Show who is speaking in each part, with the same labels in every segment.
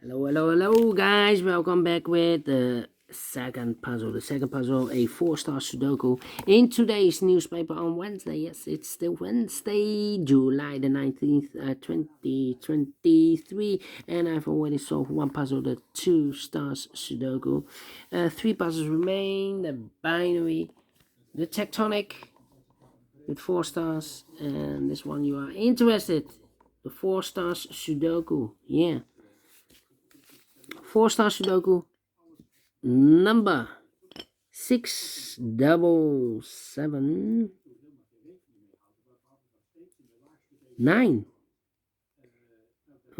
Speaker 1: Hello guys, welcome back with the second puzzle. The second puzzle, a 4-star Sudoku in today's newspaper on Wednesday. Yes, it's still Wednesday, July the 19th, 2023. And I've already solved one puzzle, the 2-stars Sudoku. 3 puzzles remain, the binary, the tectonic with 4 stars. And this one you are interested, the 4-stars Sudoku. Yeah. 4-star Sudoku number 6779.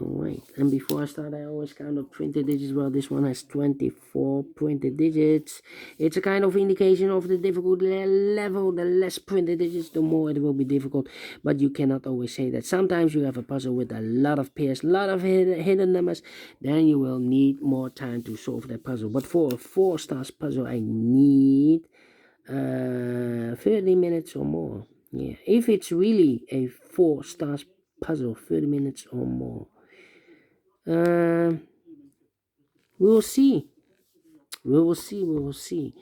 Speaker 1: Wait, and before I start, I always count up printed digits. Well, this one has 24 printed digits. It's a kind of indication of the difficult level. The less printed digits, the more it will be difficult. But you cannot always say that. Sometimes you have a puzzle with a lot of pairs, a lot of hidden numbers. Then you will need more time to solve that puzzle. But for a 4-stars puzzle, I need 30 minutes or more. Yeah, if it's really a 4-stars puzzle, 30 minutes or more. We'll see. We will see.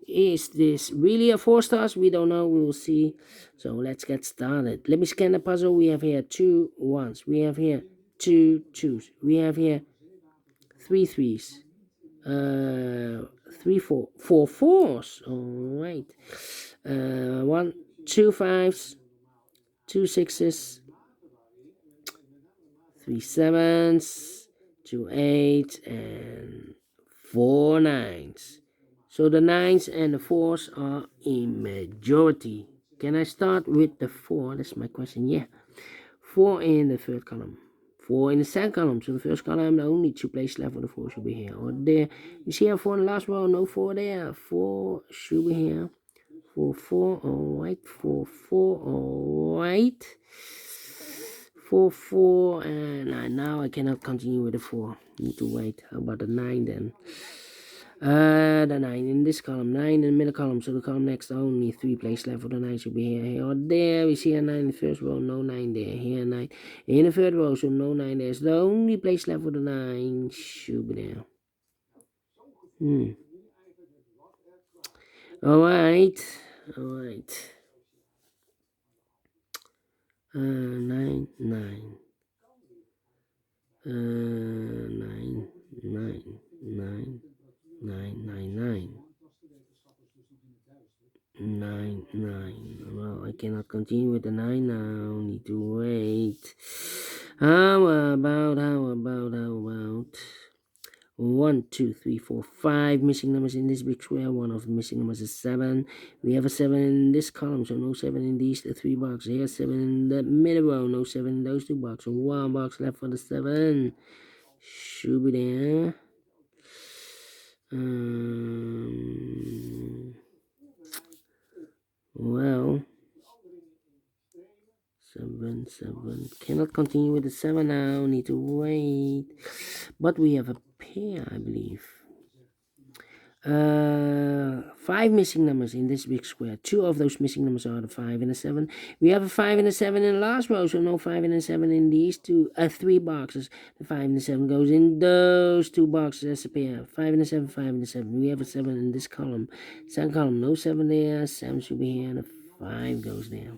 Speaker 1: Is this really a 4 stars? We don't know. We will see. So let's get started. Let me scan the puzzle. We have here 2 1s. We have here 2 2s. We have here 3 3s. 3 4 4 4s. All right. 1 2 5s. 2 6s. 3 7s, 2 8s, and 4 9s. So the 9s and the 4s are in majority. Can I start with the 4? That's my question. Yeah. 4 in the third column. 4 in the second column. So the first column, the only 2 places left for the 4 should be here or there. You see how 4 in the last row? No 4 there. 4 should be here. 4 4. Alright. 4 4. Alright. 4 4 and now I cannot continue with the 4. Need to wait. How about the 9 then? The 9 in this column, 9 in the middle column. So the column next, only 3 places left for the 9 should be here or there. We see a 9 in the first row, no 9 there. Here 9 in the third row, so no 9 there. So the only place left for the 9 should be there. Alright. 9 9. 9 9 9 9. Well, I cannot continue with the 9 now. Need to wait. How about 1 2 3 4 5 missing numbers in this big square. One of the missing numbers is 7. We have a 7 in this column, so no 7 in these 3 boxes. Here's 7 in the middle row, no 7 in those 2 boxes. So 1 box left for the 7. Should be there. Well, 7 cannot continue with the 7 now. Need to wait. But we have a pair, I believe. 5 missing numbers in this big square. 2 of those missing numbers are the 5 and the 7. We have a 5 and a 7 in the last row, so no 5 and a 7 in these 3 boxes. The 5 and the 7 goes in those 2 boxes as a pair. 5 and a 7, 5 and a 7. We have a 7 in this column. Second column, no 7 there. 7 should be here, and a 5 goes there.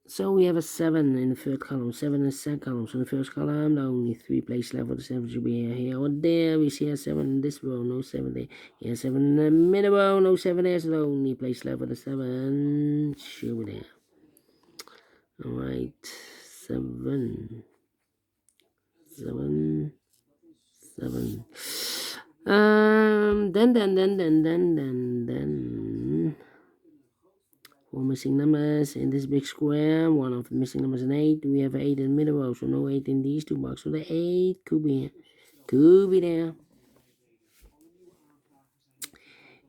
Speaker 1: So we have a 7 in the third column, 7 in the second column. So in the first column, the only 3 places left for the 7 should be here or there. We see a 7 in this row, no 7 there. Here, 7 in the middle row, no 7 there. So the only place left for the 7 should be there. Alright, 7. Then 4 missing numbers in this big square. One of the missing numbers is an 8. We have an 8 in the middle row, so no 8 in these 2 boxes. So the 8 could be here. Could be there.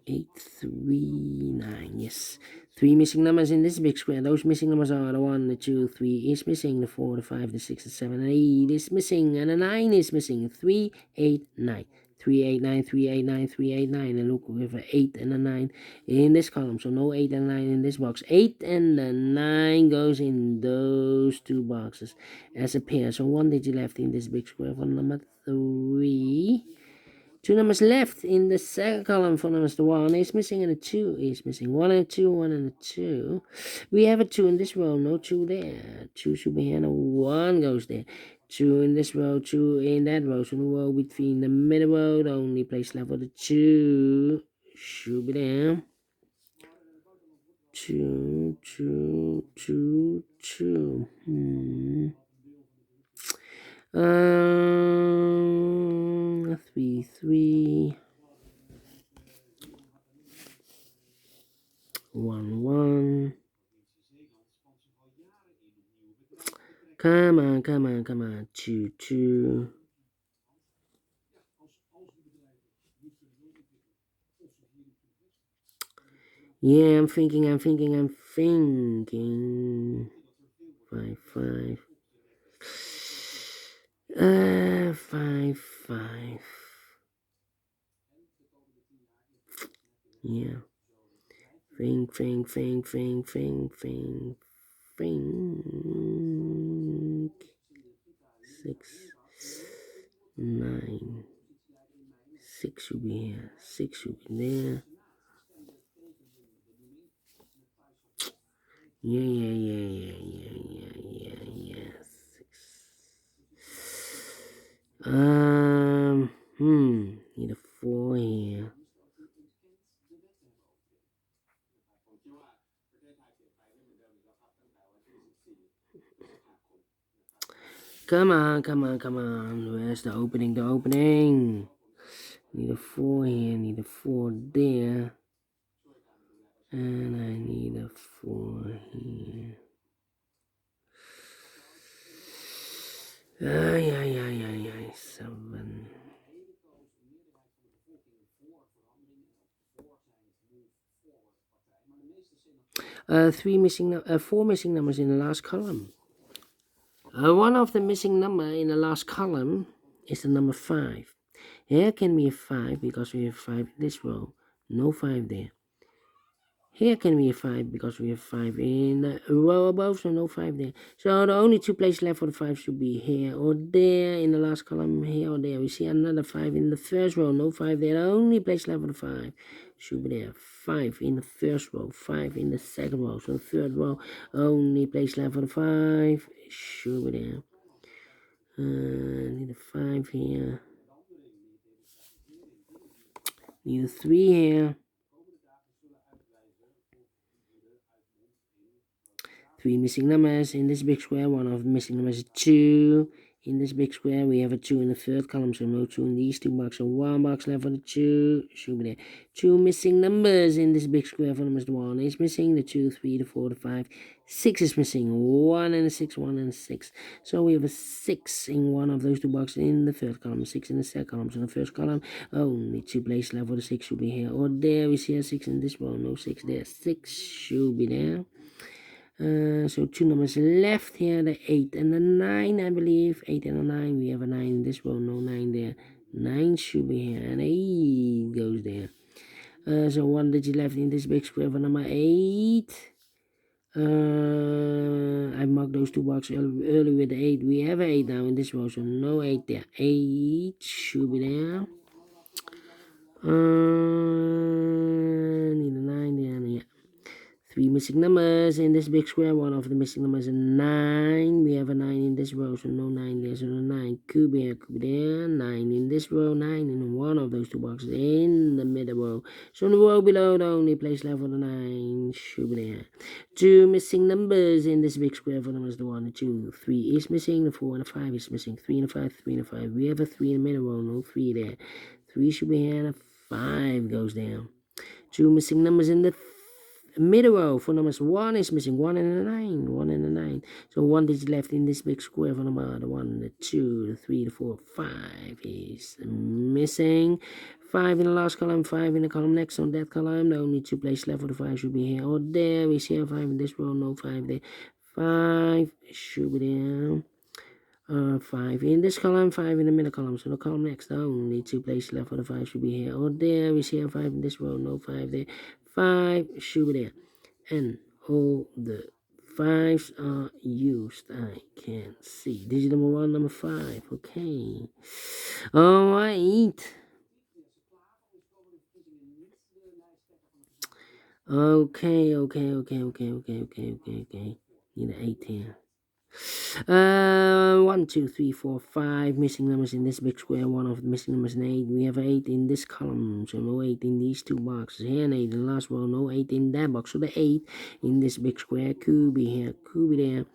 Speaker 1: 8 3 9. Yes. 3 missing numbers in this big square. Those missing numbers are the 1, the 2, 3 is missing, the 4, the 5, the 6, the 7, and 8 is missing, and the 9 is missing. 3 8 9. 389, 389, 389, and look, we have an 8 and a 9 in this column, so no 8 and 9 in this box. 8 and the 9 goes in those two boxes as a pair, so one digit left in this big square for number 3. Two numbers left in the second column for numbers. The 1 is missing and the 2 is missing. 1 and a 2, 1 and a 2. We have a 2 in this row, no 2 there. 2 should be here, and a 1 goes there. 2 in this row, 2 in that row. So the row between the middle row, the only place left for the 2 should be there. 2, 2, 2, 2. 3, 3. 1, 1. Come on, come on, come on. 2, 2. Yeah, I'm thinking. 5, 5. 5, 5. Yeah. Think. 6, 9. 6 should be here. 6 should be there. Yeah. 6. Need a 4 here. Come on. Where's the opening? Need a 4 here, need a 4 there. And I need a 4 here. Ay. 7. 4 missing numbers in the last column. One of the missing number in the last column is the number 5. Here can be a 5 because we have 5 in this row. No 5 there. Here can be a 5 because we have 5 in the row above, so no 5 there. So the only two places left for the 5 should be here or there in the last column, here or there. We see another 5 in the first row, no 5 there. The only place left for the 5 should be there. 5 in the first row, 5 in the second row. So the third row, only place left for the 5 should be there. Need a 5 here. Need a 3 here. 3 missing numbers in this big square. One of the missing numbers is 2. In this big square, we have a 2 in the third column, so no 2 in these two boxes. So 1 box left for the 2. Should be there. 2 missing numbers in this big square for numbers. The 1 is missing. The 2, 3, the 4, the 5. 6 is missing. 1 and a 6, 1 and a 6. So we have a 6 in one of those two boxes in the third column. 6 in the second column. So in the first column, only 2 places left for the 6 should be here or there. We see a 6 in this row. No 6 there. 6 should be there. So 2 numbers left here, the 8 and the 9, I believe. 8 and a 9. We have a 9 in this row, no 9 there. 9 should be here, and 8 goes there. So 1 digit left in this big square for number 8. I marked those two boxes early with the 8. We have an 8 now in this row, so no 8 there. 8 should be there. Need a 9 there, yeah. 3 missing numbers in this big square. One of the missing numbers is 9. We have a 9 in this row, so no 9 there. So the 9 could be here, could be there. 9 in this row, 9 in one of those two boxes in the middle row. So in the row below, the only place left for the 9 should be there. 2 missing numbers in this big square for numbers, the 1 and 2. 3 is missing, the 4 and the 5 is missing. 3 and the 5, 3 and the 5. We have a 3 in the middle row, no 3 there. 3 should be here, and a 5 goes down. 2 missing numbers in the middle row for numbers. 1 is missing. 1 and a 9. 1 and a 9. So 1 digit left in this big square for number. The 1, the 2, the 3, the 4, 5 is missing. 5 in the last column. 5 in the column next on that column. The only 2 places left for the 5 should be here or there. We see a 5 in this row. No 5 there. 5 should be there. 5 in this column, 5 in the middle column. So the column next, only 2 places left for the 5 should be here or there. We see a 5 in this row, no 5 there. 5 should be there. And all the 5s are used. I can see. Digit number 1, number 5. Okay. Alright. Okay. Need an 8 here. 1, 2, 3, 4, 5 missing numbers in this big square. One of the missing numbers is 8. We have 8 in this column, so no 8 in these two boxes. Here and 8 in the last row, no 8 in that box. So the 8 in this big square could be here, could be there.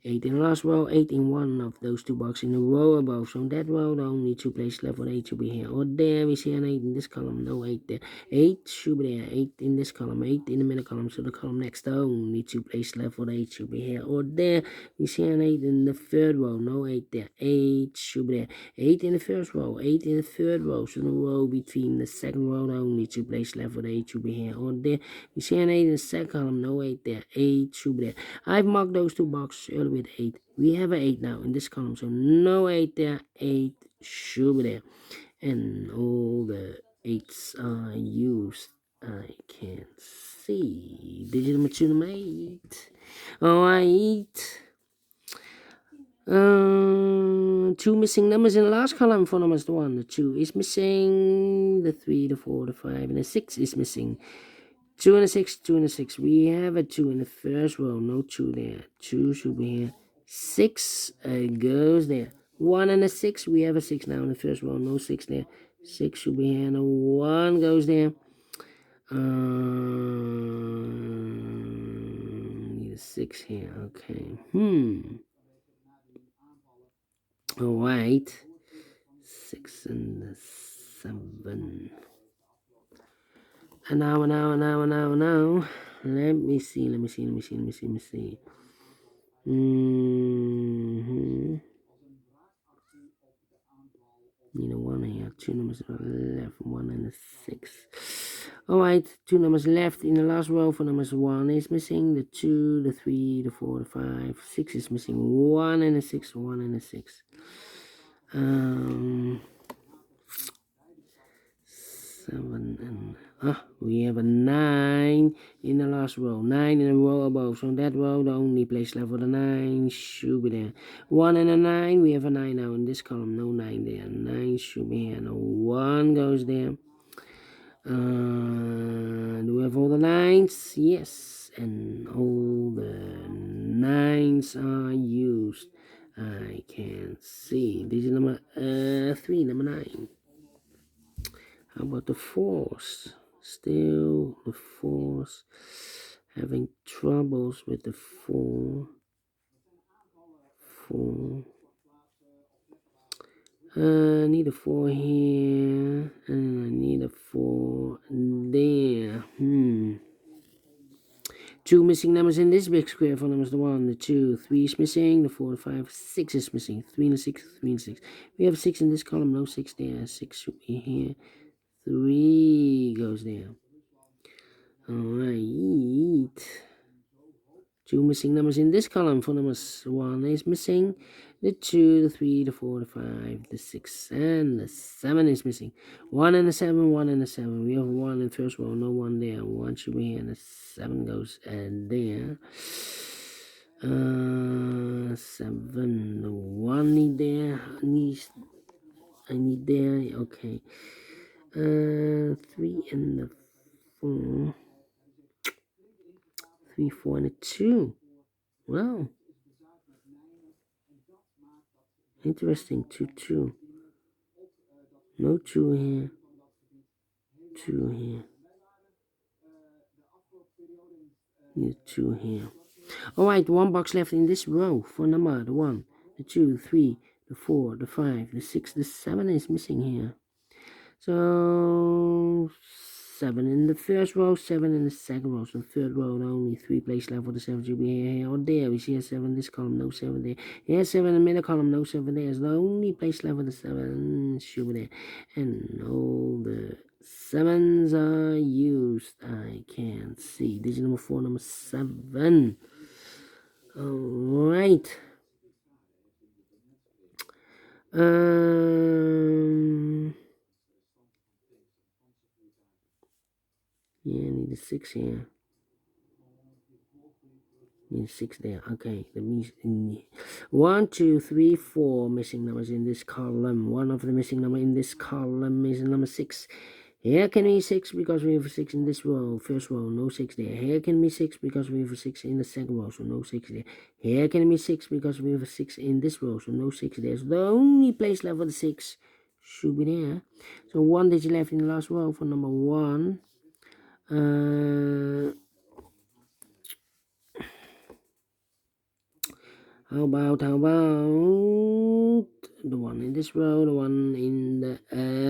Speaker 1: 8 in the last row, 8 in one of those two boxes in the row above. So that row, the only 2 places left for 8 should be here or there. We see an 8 in this column, no 8 there. 8 should be there, 8 in this column, 8 in the middle column. So the column next, the only 2 places left for 8 should be here or there. We see an 8 in the third row, no 8 there. 8 should be there. 8 in the first row, 8 in the third row. So the row between the second row, the only 2 places left for 8 should be here or there. We see an 8 in the second column, no 8 there. 8 should be there. I've marked those two boxes earlier with 8. We have an 8 now in this column, so no 8 there. 8 should be there. And all the 8s are used. I can see. Digit number 2, number 8. Alright. 2 missing numbers in the last column for numbers. The 1, the 2 is missing. The 3, the 4, the 5, and the 6 is missing. 2 and a 6, 2 and a 6. We have a 2 in the first row, no 2 there. 2 should be here. 6 goes there. 1 and a 6, we have a 6 now in the first row, no 6 there. 6 should be here, and a 1 goes there. Need a 6 here, okay. Alright. 6 and a 7. And now. Let me see. Need a 1 here. 2 numbers left. 1 and a 6. Alright, 2 numbers left in the last row for numbers. 1 is missing. The 2, the 3, the 4, the 5. 6 is missing. 1 and a 6. 1 and a 6. 7 and we have a 9 in the last row. 9 in a row above. So that row, the only place left for the 9 should be there. 1 and a 9. We have a 9 now in this column. No 9 there. 9 should be here. No 1 goes there. Do we have all the 9s? Yes. And all the 9s are used. I can see. This is number 3, number 9. How about the 4s? Still the 4s. Having troubles with the 4. 4. I need a 4 here. And I need a 4 there. 2 missing numbers in this big square for numbers. The 1, the 2, 3 is missing. The 4, the 5, 6 is missing. 3 and a 6, 3 and 6. We have 6 in this column. No 6 there. 6 should be here. 3 goes there. Alright. 2 missing numbers in this column for numbers. 1 is missing. The 2, the 3, the 4, the 5, the 6, and the 7 is missing. 1 and a 7, 1 and a 7. We have 1 in the first row, no 1 there. 1 should be here, and the 7 goes there. 7, the 1 need there. I need there. Okay. 3 and the 4. 3, 4, and a 2. Wow. Interesting. 2, 2. No 2 here. 2 here. Need 2 here. Alright, 1 box left in this row for number. The 1, the 2, 3, the 4, the 5, the 6, the 7 is missing here. So 7 in the first row, 7 in the second row. So third row, only 3 places left for the 7 should be here or there. We see a 7 in this column, no 7 there. Here 7 in the middle column, no 7 there. It's the only place left for the 7 should be there. And all the 7s are used. I can't see. Digit number 4, number 7. Alright. Yeah, I need a 6 here. Need 6 there. Okay, that means 1, 2, 3, 4 missing numbers in this column. One of the missing number in this column is number 6. Here can be 6 because we have a 6 in this row. First row, no 6 there. Here can be 6 because we have a 6 in the second row, so no 6 there. Here can be 6 because we have a 6 in this row, so no 6 there. So the only place left for the 6 should be there. So 1 digit left in the last row for number 1. How about the one in this row, the one in the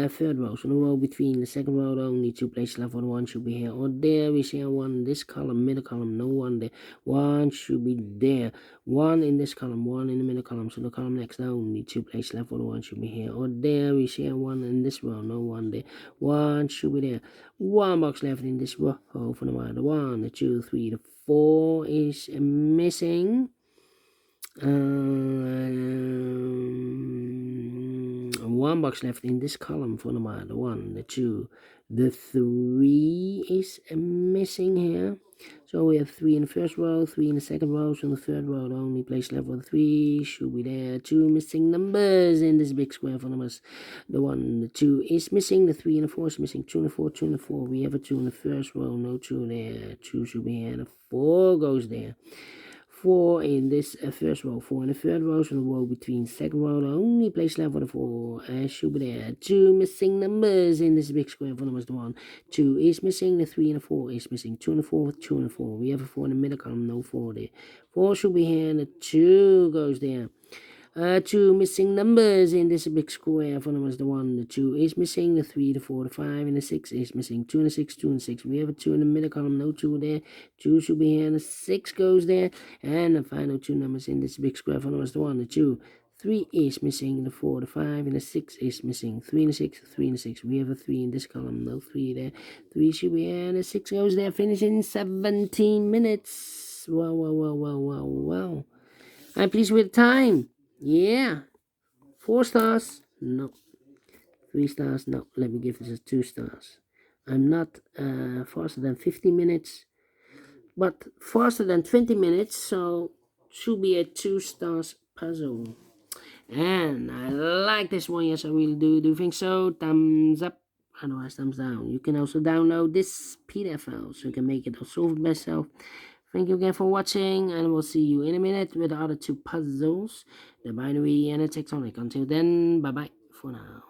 Speaker 1: third row? So the row between the second row, the only 2 places left for the 1 should be here or there. We see a 1 in this column, middle column, no 1 there. 1 should be there. 1 in this column, 1 in the middle column. So the column next, the only 2 places left for the 1 should be here or there. We see a 1 in this row, no 1 there. 1 should be there. 1 box left in this row for the 1. The 1, the 2, 3, the 4 is missing. 1 box left in this column for the 1, the 2, the 3 is missing here. So we have 3 in the first row, 3 in the second row. So in the third row, the only place left for the 3 should be there. 2 missing numbers in this big square for numbers. The 1, the 2 is missing. The 3 and the 4 is missing. 2 and the 4, 2 and the 4. We have a 2 in the first row, no 2 there. 2 should be here. The 4 goes there. 4 in this first row, 4 in the third row, so the row between second row, the only place left for the 4 should be there. 2 missing numbers in this big square for numbers. The 1, 2 is missing, the 3 and the 4 is missing, 2 and the 4 with 2 and the 4. We have a 4 in the middle column, no 4 there. 4 should be here, and the 2 goes there. 2 missing numbers in this big square for numbers. The 1, the 2 is missing, the 3, the 4, the 5, and the 6 is missing. 2 and the 6, 2 and 6. We have a 2 in the middle column, no 2 there. 2 should be here, and the 6 goes there. And the final 2 numbers in this big square for numbers. The 1, the 2, 3 is missing, the 4, the 5, and the 6 is missing. 3 and the 6, 3 and the 6. We have a 3 in this column, no 3 there. 3 should be here, and the 6 goes there. Finish in 17 minutes. Wow. I'm pleased with the time. Yeah. 4 stars? No. 3 stars? No. Let me give this a 2 stars. I'm not faster than 50 minutes, but faster than 20 minutes, so should be a 2 stars puzzle. And I like this one. Yes, I really do. Do you think so? Thumbs up. Otherwise, thumbs down. You can also download this PDF file so you can make it also for myself. Thank you again for watching, and we'll see you in a minute with the other 2 puzzles, the binary and the tectonic. Until then, bye-bye for now.